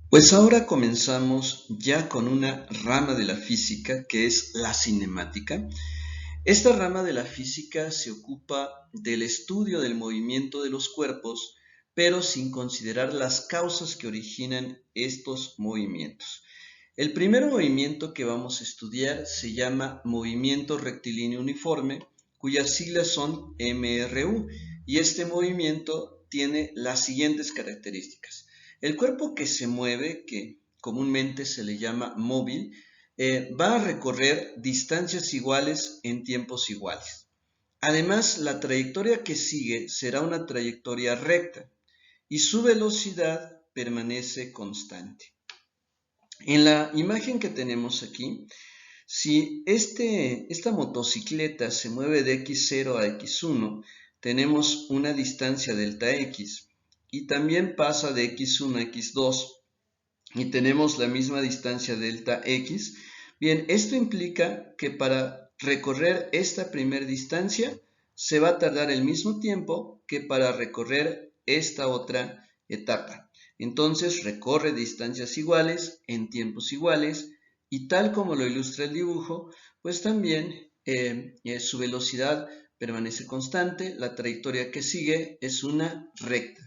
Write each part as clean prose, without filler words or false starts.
Pues ahora comenzamos ya con una rama de la física que es la cinemática. Esta rama de la física se ocupa del estudio del movimiento de los cuerpos, pero sin considerar las causas que originan estos movimientos. El primer movimiento que vamos a estudiar se llama movimiento rectilíneo uniforme, cuyas siglas son MRU, y este movimiento tiene las siguientes características. El cuerpo que se mueve, que comúnmente se le llama móvil, va a recorrer distancias iguales en tiempos iguales. Además, la trayectoria que sigue será una trayectoria recta y su velocidad permanece constante. En la imagen que tenemos aquí, si esta motocicleta se mueve de x0 a x1, tenemos una distancia delta x y también pasa de x1 a x2 y tenemos la misma distancia delta x. Bien, esto implica que para recorrer esta primera distancia se va a tardar el mismo tiempo que para recorrer esta otra etapa. Entonces recorre distancias iguales en tiempos iguales y tal como lo ilustra el dibujo, pues también su velocidad permanece constante, la trayectoria que sigue es una recta.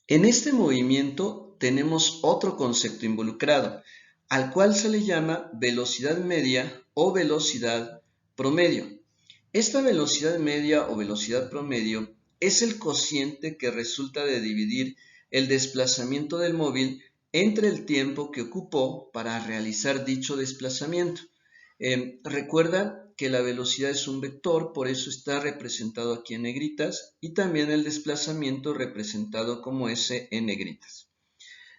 En este movimiento tenemos otro concepto involucrado, al cual se le llama velocidad media o velocidad promedio. Esta velocidad media o velocidad promedio es el cociente que resulta de dividir el desplazamiento del móvil entre el tiempo que ocupó para realizar dicho desplazamiento. Recuerda que la velocidad es un vector, por eso está representado aquí en negritas, y también el desplazamiento representado como S en negritas.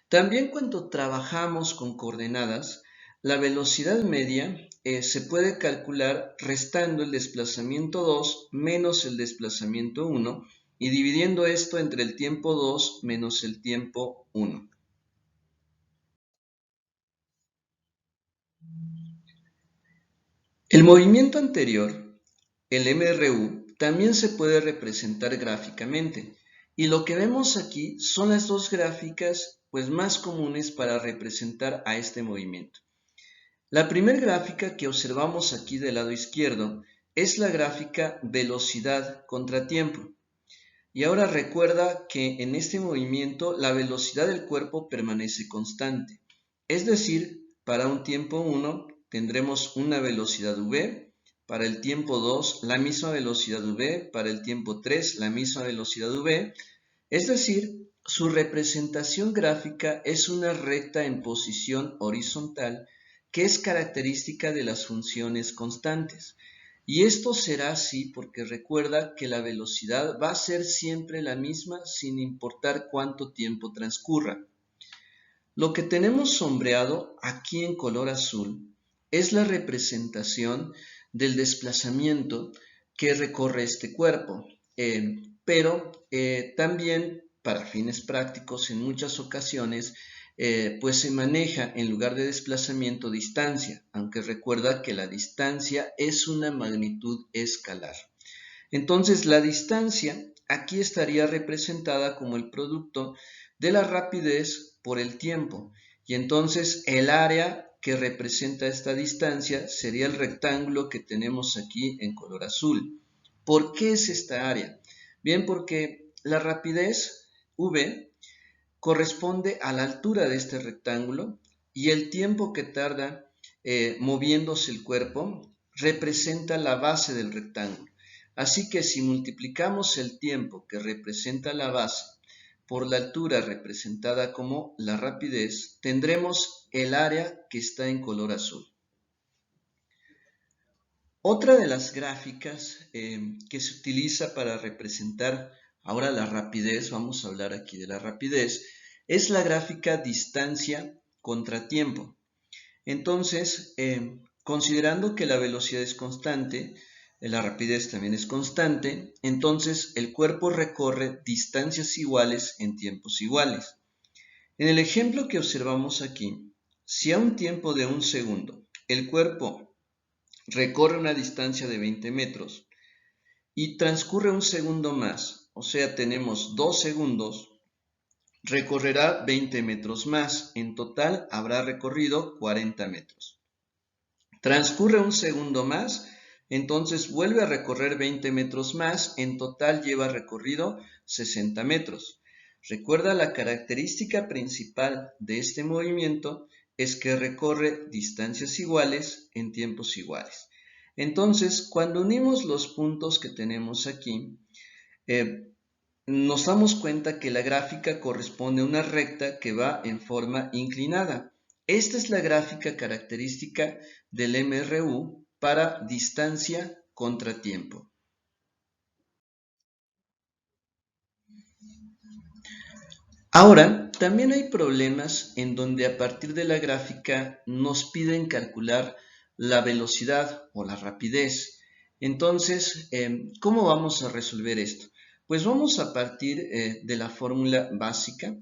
También cuando trabajamos con coordenadas, la velocidad media se puede calcular restando el desplazamiento 2 menos el desplazamiento 1 y dividiendo esto entre el tiempo 2 menos el tiempo 1. El movimiento anterior, el MRU, también se puede representar gráficamente, y lo que vemos aquí son las dos gráficas pues, más comunes para representar a este movimiento. La primera gráfica que observamos aquí del lado izquierdo es la gráfica velocidad contra tiempo. Y ahora recuerda que en este movimiento la velocidad del cuerpo permanece constante. Es decir, para un tiempo 1 tendremos una velocidad v, para el tiempo 2 la misma velocidad v, para el tiempo 3 la misma velocidad v. Es decir, su representación gráfica es una recta en posición horizontal que es característica de las funciones constantes. Y esto será así porque recuerda que la velocidad va a ser siempre la misma sin importar cuánto tiempo transcurra. Lo que tenemos sombreado aquí en color azul es la representación del desplazamiento que recorre este cuerpo, pero también para fines prácticos en muchas ocasiones pues se maneja en lugar de desplazamiento distancia, aunque recuerda que la distancia es una magnitud escalar. Entonces la distancia aquí estaría representada como el producto de la rapidez por el tiempo, y entonces el área que representa esta distancia sería el rectángulo que tenemos aquí en color azul. ¿Por qué es esta área? Bien, porque la rapidez v corresponde a la altura de este rectángulo y el tiempo que tarda moviéndose el cuerpo representa la base del rectángulo. Así que si multiplicamos el tiempo que representa la base por la altura representada como la rapidez, tendremos el área que está en color azul. Otra de las gráficas que se utiliza para representar ahora la rapidez, vamos a hablar aquí de la rapidez, es la gráfica distancia contra tiempo. Entonces, considerando que la velocidad es constante, la rapidez también es constante, entonces el cuerpo recorre distancias iguales en tiempos iguales. En el ejemplo que observamos aquí, si a un tiempo de 1 segundo el cuerpo recorre una distancia de 20 metros y transcurre un segundo más o sea, tenemos 2 segundos, recorrerá 20 metros más. En total habrá recorrido 40 metros. Transcurre un segundo más, entonces vuelve a recorrer 20 metros más, en total lleva recorrido 60 metros. Recuerda, la característica principal de este movimiento es que recorre distancias iguales en tiempos iguales. Entonces, cuando unimos los puntos que tenemos aquí, nos damos cuenta que la gráfica corresponde a una recta que va en forma inclinada. Esta es la gráfica característica del MRU para distancia contra tiempo. Ahora, también hay problemas en donde a partir de la gráfica nos piden calcular la velocidad o la rapidez. Entonces, ¿cómo vamos a resolver esto? Pues vamos a partir de la fórmula básica,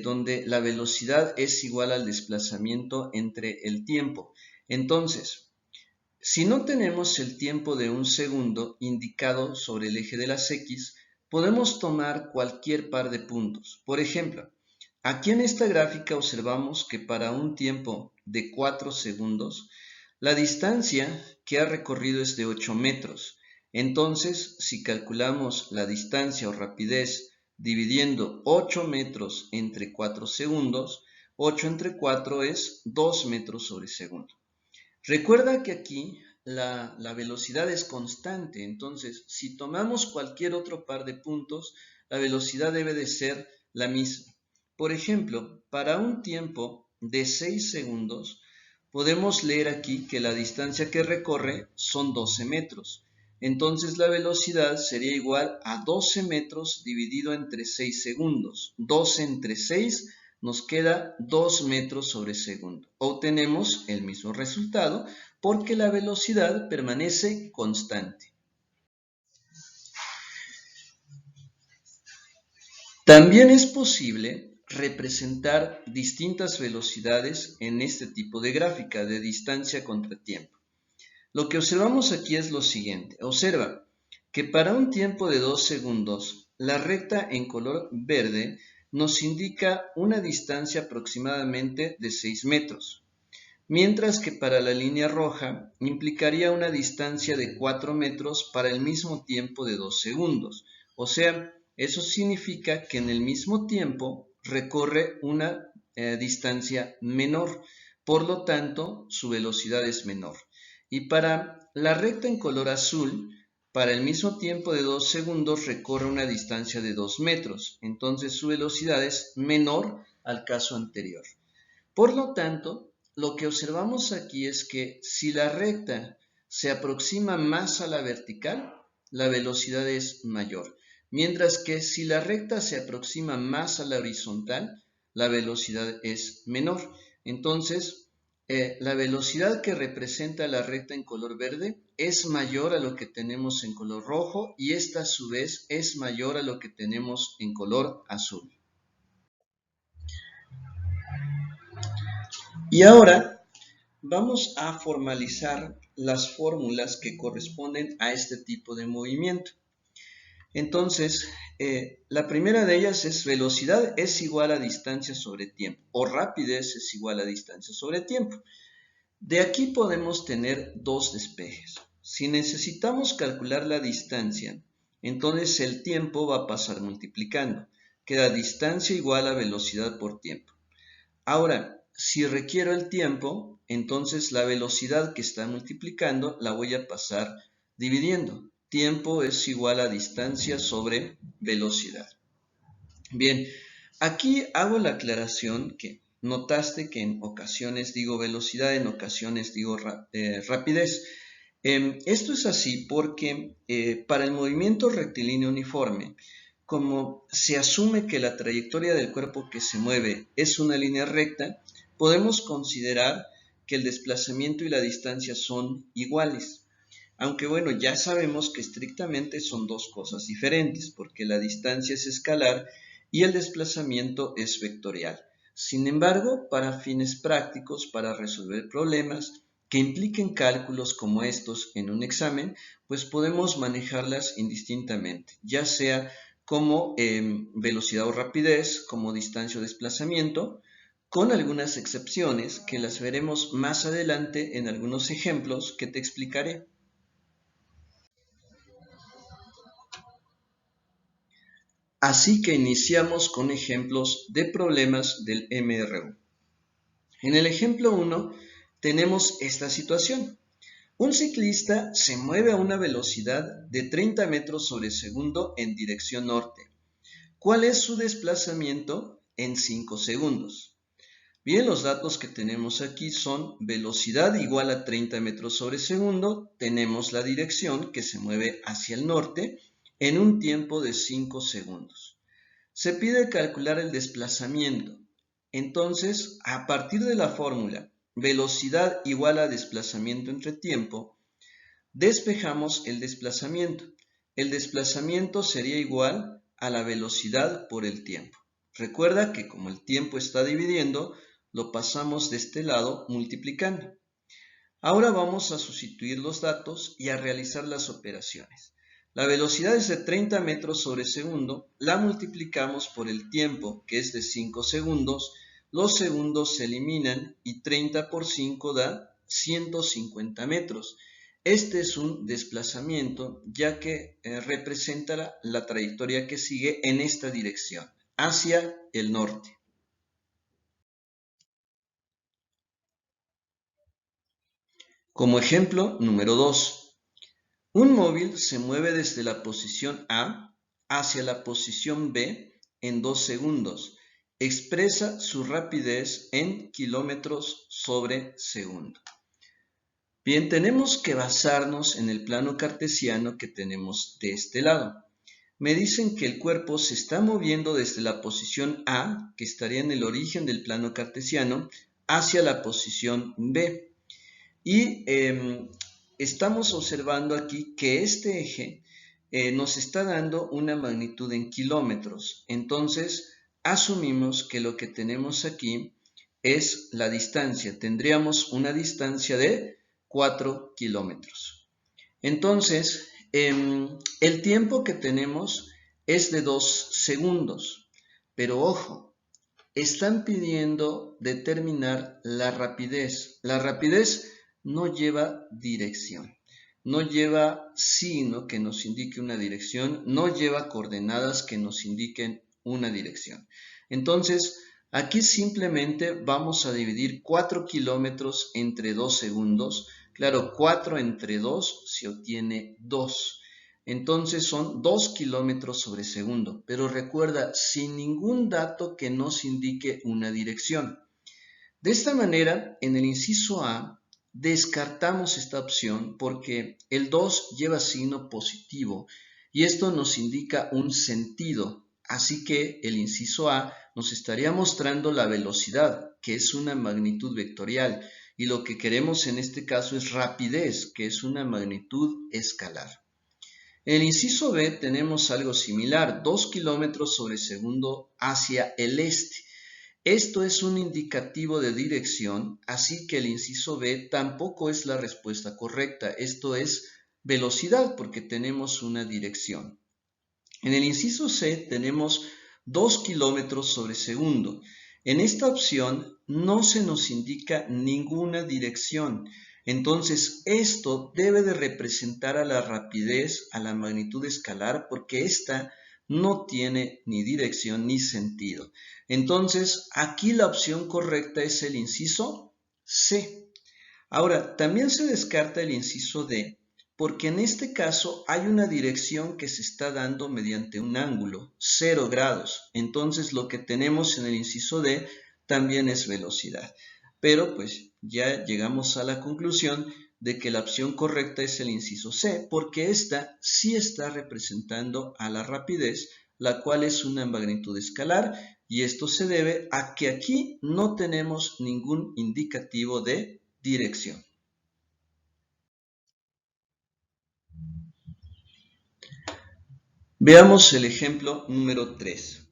donde la velocidad es igual al desplazamiento entre el tiempo. Entonces, si no tenemos el tiempo de un segundo indicado sobre el eje de las X, podemos tomar cualquier par de puntos. Por ejemplo, aquí en esta gráfica observamos que para un tiempo de 4 segundos, la distancia que ha recorrido es de 8 metros. Entonces, si calculamos la distancia o rapidez dividiendo 8 metros entre 4 segundos, 8 entre 4 es 2 metros sobre segundo. Recuerda que aquí la velocidad es constante, entonces si tomamos cualquier otro par de puntos, la velocidad debe de ser la misma. Por ejemplo, para un tiempo de 6 segundos, podemos leer aquí que la distancia que recorre son 12 metros. Entonces la velocidad sería igual a 12 metros dividido entre 6 segundos. 12 entre 6 nos queda 2 metros sobre segundo. Obtenemos el mismo resultado porque la velocidad permanece constante. También es posible representar distintas velocidades en este tipo de gráfica de distancia contra tiempo. Lo que observamos aquí es lo siguiente. Observa que para un tiempo de 2 segundos, la recta en color verde nos indica una distancia aproximadamente de 6 metros, mientras que para la línea roja implicaría una distancia de 4 metros para el mismo tiempo de 2 segundos. O sea, eso significa que en el mismo tiempo recorre una distancia menor, por lo tanto su velocidad es menor. Y para la recta en color azul, para el mismo tiempo de 2 segundos recorre una distancia de 2 metros, entonces su velocidad es menor al caso anterior. Por lo tanto, lo que observamos aquí es que si la recta se aproxima más a la vertical, la velocidad es mayor, mientras que si la recta se aproxima más a la horizontal, la velocidad es menor. Entonces, la velocidad que representa la recta en color verde es mayor a lo que tenemos en color rojo y esta a su vez es mayor a lo que tenemos en color azul. Y ahora vamos a formalizar las fórmulas que corresponden a este tipo de movimiento. Entonces, la primera de ellas es velocidad es igual a distancia sobre tiempo o rapidez es igual a distancia sobre tiempo. De aquí podemos tener dos despejes. Si necesitamos calcular la distancia, entonces el tiempo va a pasar multiplicando. Queda distancia igual a velocidad por tiempo. Ahora, si requiero el tiempo, entonces la velocidad que está multiplicando la voy a pasar dividiendo. Tiempo es igual a distancia sobre velocidad. Bien, aquí hago la aclaración que notaste que en ocasiones digo velocidad, en ocasiones digo rapidez. Esto es así porque para el movimiento rectilíneo uniforme, como se asume que la trayectoria del cuerpo que se mueve es una línea recta, podemos considerar que el desplazamiento y la distancia son iguales. Aunque bueno, ya sabemos que estrictamente son dos cosas diferentes, porque la distancia es escalar y el desplazamiento es vectorial. Sin embargo, para fines prácticos, para resolver problemas que impliquen cálculos como estos en un examen, pues podemos manejarlas indistintamente, ya sea como velocidad o rapidez, como distancia o desplazamiento, con algunas excepciones que las veremos más adelante en algunos ejemplos que te explicaré. Así que iniciamos con ejemplos de problemas del MRU. En el ejemplo 1 tenemos esta situación. Un ciclista se mueve a una velocidad de 30 metros sobre segundo en dirección norte. ¿Cuál es su desplazamiento en 5 segundos? Bien, los datos que tenemos aquí son velocidad igual a 30 metros sobre segundo, tenemos la dirección que se mueve hacia el norte en un tiempo de 5 segundos. Se pide calcular el desplazamiento. Entonces, a partir de la fórmula velocidad igual a desplazamiento entre tiempo, despejamos el desplazamiento. El desplazamiento sería igual a la velocidad por el tiempo. Recuerda que como el tiempo está dividiendo, lo pasamos de este lado multiplicando. Ahora vamos a sustituir los datos y a realizar las operaciones. La velocidad es de 30 metros sobre segundo, la multiplicamos por el tiempo, que es de 5 segundos, los segundos se eliminan y 30 por 5 da 150 metros. Este es un desplazamiento ya que representa la trayectoria que sigue en esta dirección, hacia el norte. Como ejemplo número 2, un móvil se mueve desde la posición A hacia la posición B en 2 segundos. Expresa su rapidez en kilómetros sobre segundo. Bien, tenemos que basarnos en el plano cartesiano que tenemos de este lado. Me dicen que el cuerpo se está moviendo desde la posición A, que estaría en el origen del plano cartesiano, hacia la posición B. Y estamos observando aquí que este eje nos está dando una magnitud en kilómetros. Entonces, asumimos que lo que tenemos aquí es la distancia. Tendríamos una distancia de 4 kilómetros. Entonces, el tiempo que tenemos es de 2 segundos. Pero ojo, están pidiendo determinar la rapidez. La rapidez no lleva dirección, no lleva signo que nos indique una dirección, no lleva coordenadas que nos indiquen una dirección. Entonces, aquí simplemente vamos a dividir 4 kilómetros entre 2 segundos. Claro, 4 entre 2 se obtiene 2. Entonces son 2 kilómetros sobre segundo, pero recuerda, sin ningún dato que nos indique una dirección. De esta manera, en el inciso A, descartamos esta opción porque el 2 lleva signo positivo y esto nos indica un sentido. Así que el inciso A nos estaría mostrando la velocidad, que es una magnitud vectorial, y lo que queremos en este caso es rapidez, que es una magnitud escalar. En el inciso B tenemos algo similar, 2 kilómetros sobre segundo hacia el este. Esto es un indicativo de dirección, así que el inciso B tampoco es la respuesta correcta. Esto es velocidad porque tenemos una dirección. En el inciso C tenemos 2 kilómetros sobre segundo. En esta opción no se nos indica ninguna dirección. Entonces esto debe de representar a la rapidez, a la magnitud escalar, porque esta no tiene ni dirección ni sentido. Entonces aquí la opción correcta es el inciso C. Ahora, también se descarta el inciso D, porque en este caso hay una dirección que se está dando mediante un ángulo, 0 grados. Entonces lo que tenemos en el inciso D también es velocidad. Pero pues ya llegamos a la conclusión de que la opción correcta es el inciso C, porque esta sí está representando a la rapidez, la cual es una magnitud escalar, y esto se debe a que aquí no tenemos ningún indicativo de dirección. Veamos el ejemplo número 3.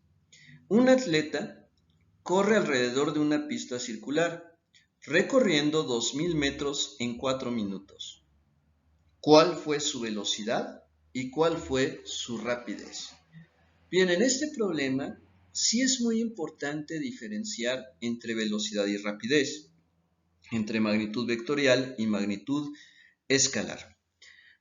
Un atleta corre alrededor de una pista circular, recorriendo 2000 metros en 4 minutos. ¿Cuál fue su velocidad y cuál fue su rapidez? Bien, en este problema sí es muy importante diferenciar entre velocidad y rapidez, entre magnitud vectorial y magnitud escalar.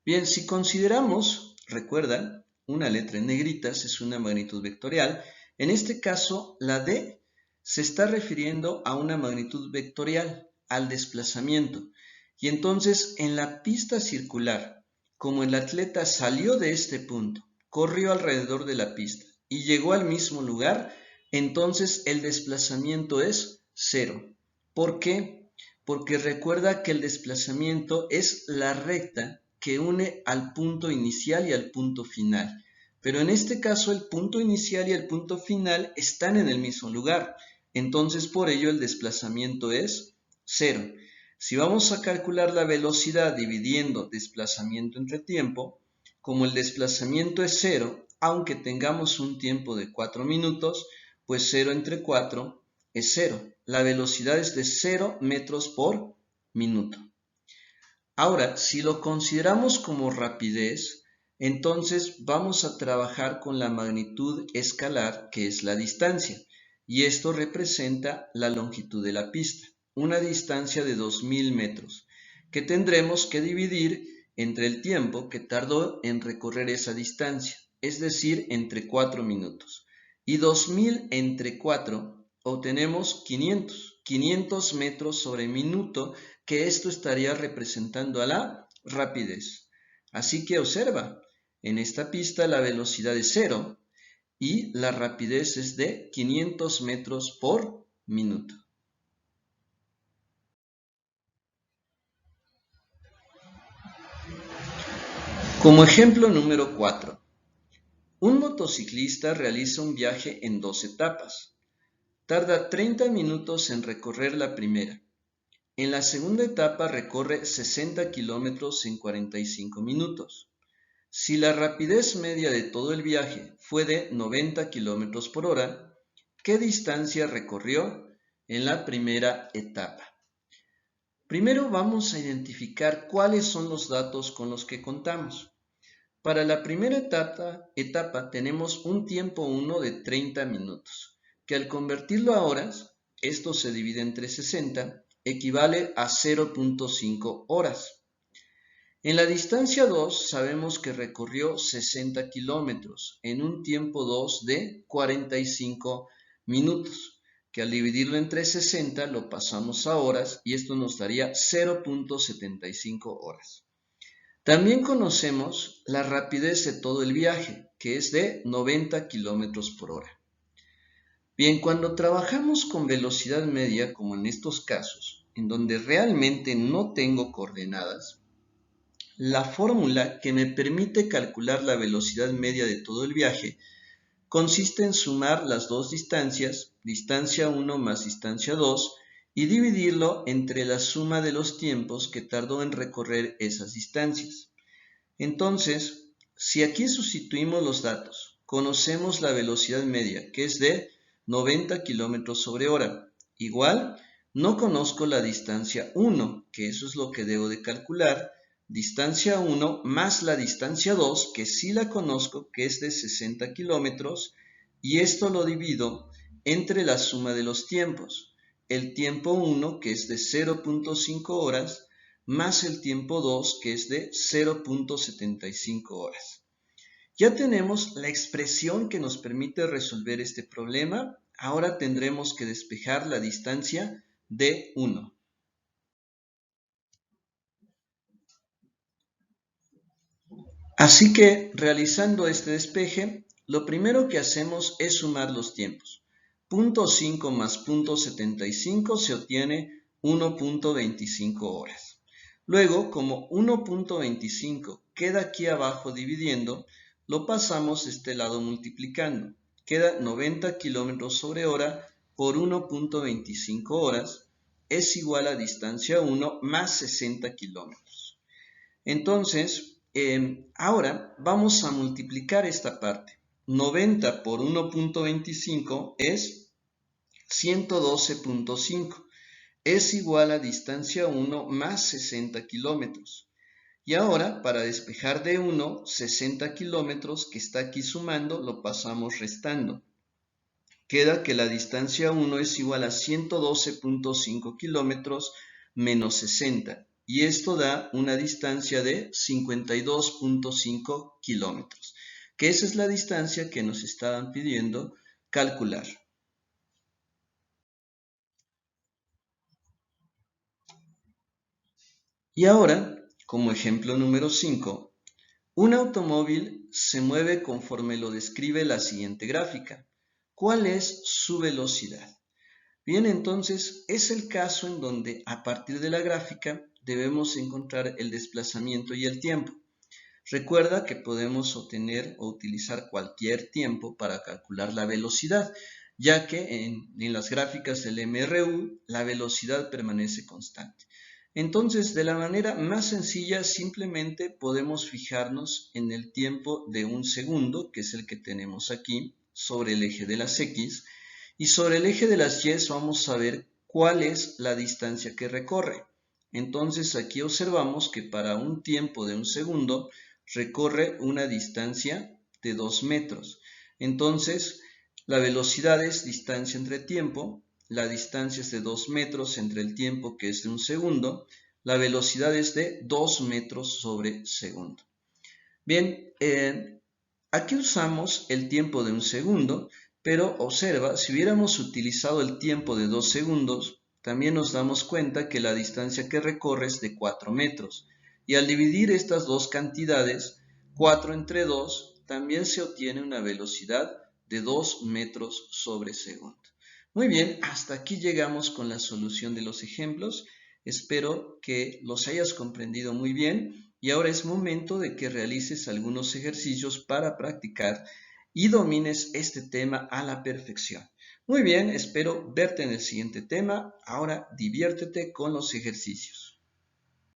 Bien, si consideramos, recuerda, una letra en negritas es una magnitud vectorial. En este caso, la D se está refiriendo a una magnitud vectorial, al desplazamiento. Y entonces, en la pista circular, como el atleta salió de este punto, corrió alrededor de la pista y llegó al mismo lugar, entonces el desplazamiento es 0. ¿Por qué? Porque recuerda que el desplazamiento es la recta que une al punto inicial y al punto final. Pero en este caso el punto inicial y el punto final están en el mismo lugar. Entonces por ello el desplazamiento es 0. Si vamos a calcular la velocidad dividiendo desplazamiento entre tiempo, como el desplazamiento es 0, aunque tengamos un tiempo de 4 minutos, pues 0 entre 4 es 0. La velocidad es de 0 metros por minuto. Ahora, si lo consideramos como rapidez, entonces vamos a trabajar con la magnitud escalar, que es la distancia, y esto representa la longitud de la pista, una distancia de 2000 metros, que tendremos que dividir entre el tiempo que tardó en recorrer esa distancia, es decir, entre 4 minutos. Y 2000 entre 4 obtenemos 500 metros sobre minuto, que esto estaría representando a la rapidez. Así que observa, en esta pista la velocidad es 0 y la rapidez es de 500 metros por minuto. Como ejemplo número 4, un motociclista realiza un viaje en 2 etapas. Tarda 30 minutos en recorrer la primera. En la segunda etapa recorre 60 kilómetros en 45 minutos. Si la rapidez media de todo el viaje fue de 90 kilómetros por hora, ¿qué distancia recorrió en la primera etapa? Primero vamos a identificar cuáles son los datos con los que contamos. Para la primera etapa tenemos un tiempo 1 de 30 minutos, que al convertirlo a horas, esto se divide entre 60, equivale a 0.5 horas. En la distancia 2 sabemos que recorrió 60 kilómetros en un tiempo 2 de 45 minutos, que al dividirlo entre 60 lo pasamos a horas y esto nos daría 0.75 horas. También conocemos la rapidez de todo el viaje, que es de 90 kilómetros por hora. Bien, cuando trabajamos con velocidad media, como en estos casos, en donde realmente no tengo coordenadas, la fórmula que me permite calcular la velocidad media de todo el viaje consiste en sumar las dos distancias, distancia 1 más distancia 2, y dividirlo entre la suma de los tiempos que tardó en recorrer esas distancias. Entonces, si aquí sustituimos los datos, conocemos la velocidad media, que es de 90 km sobre hora. Igual, no conozco la distancia 1, que eso es lo que debo de calcular, distancia 1 más la distancia 2, que sí la conozco, que es de 60 kilómetros, y esto lo divido entre la suma de los tiempos. El tiempo 1, que es de 0.5 horas, más el tiempo 2, que es de 0.75 horas. Ya tenemos la expresión que nos permite resolver este problema. Ahora tendremos que despejar la distancia D1. Así que, realizando este despeje, lo primero que hacemos es sumar los tiempos. 0.5 más 0.75 se obtiene 1.25 horas. Luego, como 1.25 queda aquí abajo dividiendo, lo pasamos de este lado multiplicando. Queda 90 kilómetros sobre hora por 1.25 horas es igual a distancia 1 más 60 kilómetros. Entonces, ahora vamos a multiplicar esta parte. 90 por 1.25 es 112.5. Es igual a distancia 1 más 60 kilómetros. Y ahora, para despejar de 1, 60 kilómetros que está aquí sumando, lo pasamos restando. Queda que la distancia 1 es igual a 112.5 kilómetros menos 60. Y esto da una distancia de 52.5 kilómetros, que esa es la distancia que nos estaban pidiendo calcular. Y ahora, como ejemplo número 5, un automóvil se mueve conforme lo describe la siguiente gráfica. ¿Cuál es su velocidad? Bien, entonces es el caso en donde a partir de la gráfica debemos encontrar el desplazamiento y el tiempo. Recuerda que podemos obtener o utilizar cualquier tiempo para calcular la velocidad, ya que en las gráficas del MRU la velocidad permanece constante. Entonces, de la manera más sencilla, simplemente podemos fijarnos en el tiempo de un segundo, que es el que tenemos aquí, sobre el eje de las X, y sobre el eje de las Y vamos a ver cuál es la distancia que recorre. Entonces, aquí observamos que para un tiempo de un segundo, recorre una distancia de 2 metros. Entonces, la velocidad es distancia entre tiempo, la distancia es de 2 metros entre el tiempo que es de un segundo, la velocidad es de 2 metros sobre segundo. Bien, aquí usamos el tiempo de un segundo, pero observa, si hubiéramos utilizado el tiempo de 2 segundos, también nos damos cuenta que la distancia que recorre es de 4 metros. Y al dividir estas dos cantidades, 4 entre 2, también se obtiene una velocidad de 2 metros sobre segundo. Muy bien, hasta aquí llegamos con la solución de los ejemplos. Espero que los hayas comprendido muy bien y ahora es momento de que realices algunos ejercicios para practicar y domines este tema a la perfección. Muy bien, espero verte en el siguiente tema. Ahora diviértete con los ejercicios.